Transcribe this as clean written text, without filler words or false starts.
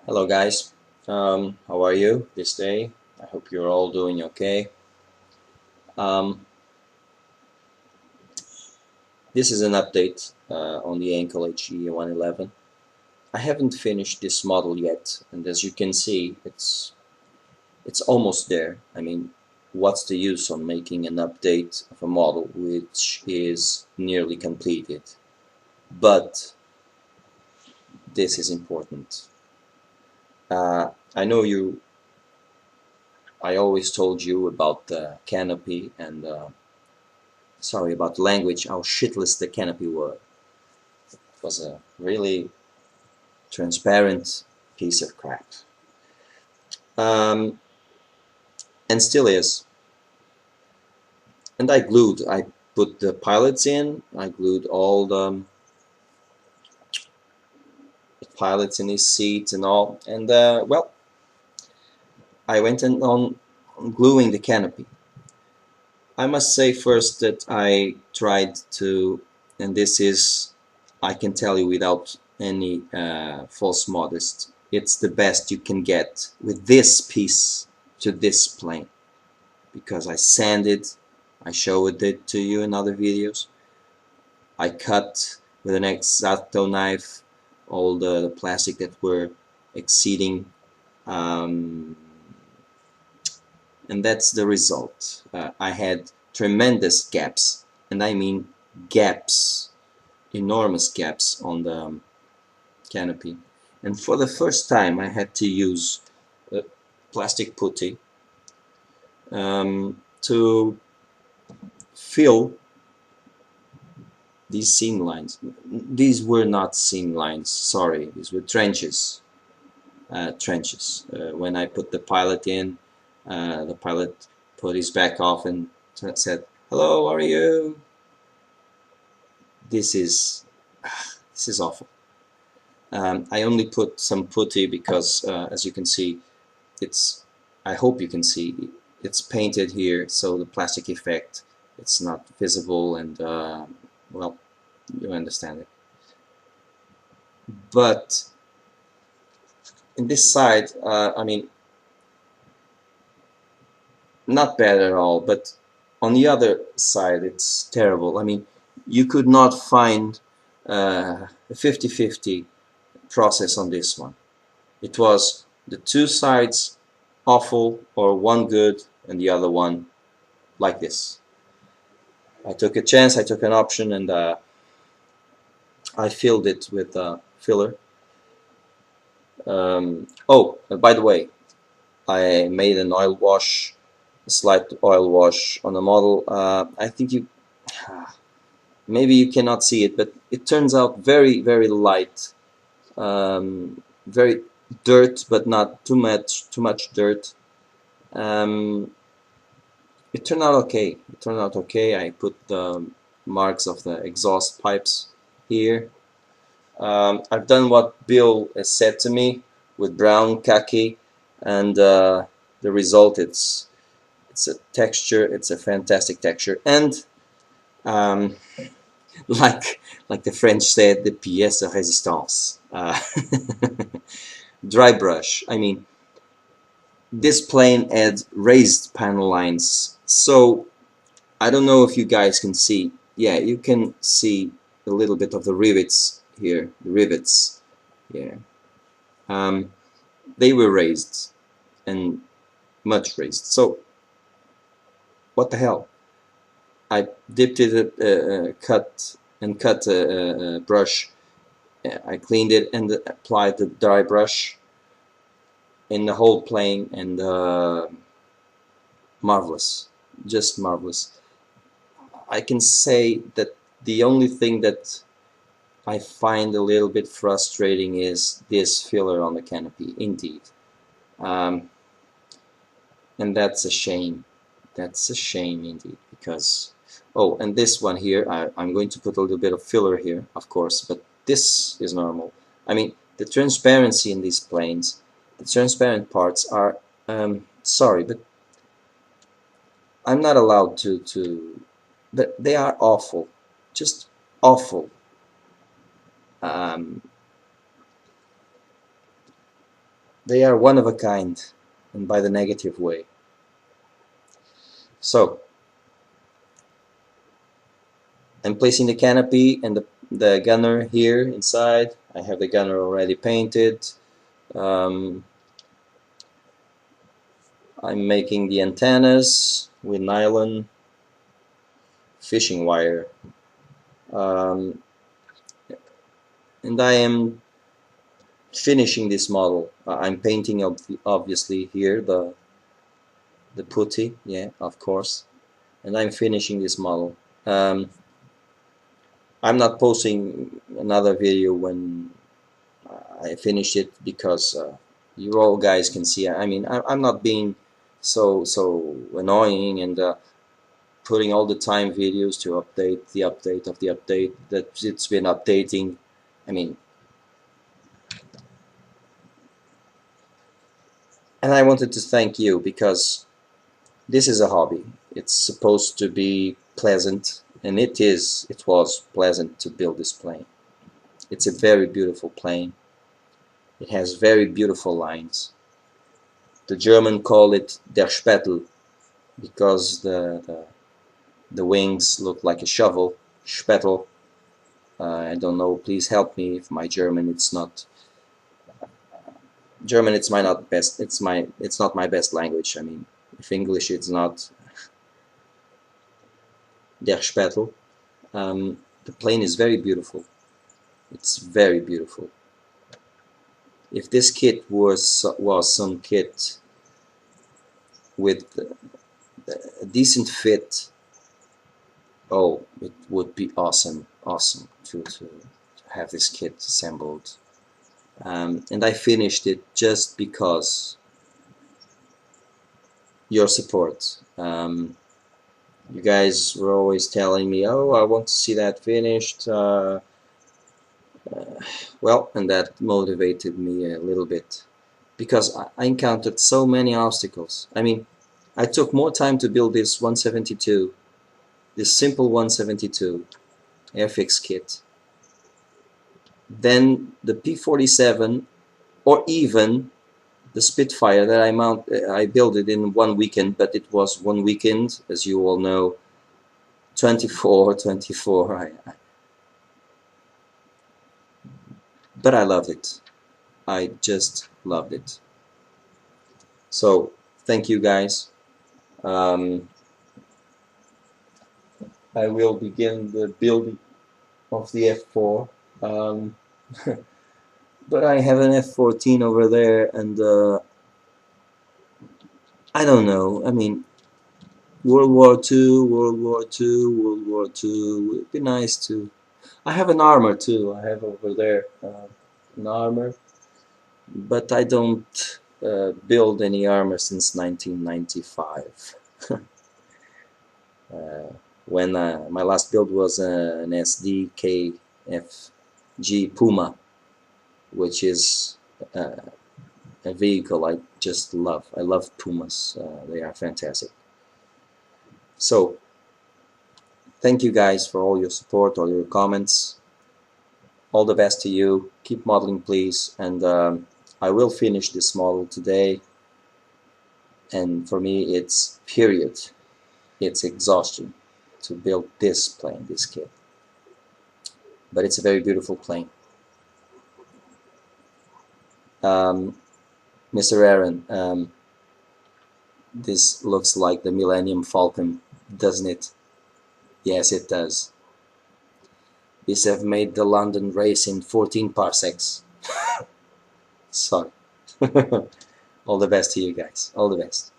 Hello guys, how are you this day? I hope you're all doing okay. Um, this is an update on the Ankle HE111. I haven't finished this model yet, and as you can see, it's almost there. I mean, what's the use on making an update of a model which is nearly completed? But this is important. I know I always told you about the canopy and sorry about the language, how shitless the canopy was. It was a really transparent piece of crap. Um, and still is. And I put the pilots in, I glued all the pilots in his seat and all, and well, I went on gluing the canopy. I must say first that I tried to, and this is, I can tell you without any false modesty, it's the best you can get with this piece to this plane, because I sanded, I showed it to you in other videos, I cut with an X-Acto knife all the plastic that were exceeding, um, and that's the result. I had tremendous gaps, and I mean gaps, enormous gaps on the canopy. And for the first time I had to use plastic putty to fill these seam lines. These were not seam lines, sorry, these were trenches. When I put the pilot in, the pilot put his back off and said, "Hello, how are you?" This is this is awful. I only put some putty because, as you can see, it's. I hope you can see it's painted here, so the plastic effect it's not visible, and well, you understand it. But in this side, I mean, not bad at all, but on the other side it's terrible. I mean, you could not find a 50-50 process on this one. It was the two sides awful or one good and the other one like this. I took a chance, I took an option, and I filled it with filler. Oh, by the way, I made an oil wash, a slight oil wash on the model. I think you, maybe you cannot see it, but it turns out very, very light, very dirt, but not too much dirt. It turned out okay. It turned out okay. I put the marks of the exhaust pipes here. I've done what Bill has said to me with brown khaki, and the result it's a texture. It's a fantastic texture, and um, like the French said, the pièce de résistance. Dry brush. I mean, this plane had raised panel lines, so I don't know if you guys can see. Yeah, you can see a little bit of the rivets here. The rivets. Yeah. They were raised and much raised. So what the hell? I dipped it, cut a brush. I cleaned it and applied the dry brush in the whole plane, and marvelous, just marvelous. I can say that the only thing that I find a little bit frustrating is this filler on the canopy, indeed. Um, and that's a shame. That's a shame indeed, because... Oh, and this one here, I'm going to put a little bit of filler here, of course, but this is normal. I mean, the transparency in these planes, the transparent parts are... sorry, but I'm not allowed to... But they are awful. Just awful. Um, They are one of a kind, and by the negative way. So I'm placing the canopy and the gunner here inside. I have the gunner already painted. I'm making the antennas with nylon fishing wire, and I am finishing this model. I'm painting obviously here the putty, yeah, of course, and I'm finishing this model. I'm not posting another video when I finish it because you all guys can see. I mean, I'm not being so annoying and putting all the time videos to update the update of the update that it's been updating. I mean, and I wanted to thank you because this is a hobby. It's supposed to be pleasant, and it was pleasant to build this plane. It's a very beautiful plane. It has very beautiful lines. The German call it der Spettel because the wings look like a shovel. Spettel. I don't know. Please help me if my German it's not German. It's my not best. It's not my best language. I mean, if English it's not der Spettel. The plane is very beautiful. It's very beautiful. If this kit was some kit with a decent fit, oh, it would be awesome to have this kit assembled. And I finished it just because your support. You guys were always telling me, oh, I want to see that finished. Well, and that motivated me a little bit because I encountered so many obstacles. I mean, I took more time to build this 172, this simple 172 airfix kit, than the P-47 or even the Spitfire that I built it in one weekend, but it was one weekend, as you all know, 24. But I loved it. I just loved it. So thank you guys. I will begin the building of the F4. But I have an F-14 over there, and I don't know. I mean, World War II would be nice too. I have an armor too. I have over there an armor, but I don't build any armor since 1995. When my last build was an SDKFG Puma, which is a vehicle I just love. I love Pumas. They are fantastic. So, thank you guys for all your support, all your comments. All the best to you. Keep modeling, please. And I will finish this model today. And for me, it's period. It's exhaustion to build this plane, this kit. But it's a very beautiful plane. Mr. Aaron, this looks like the Millennium Falcon, doesn't it? Yes, it does. These have made the London race in 14 parsecs. Sorry. All the best to you guys. All the best.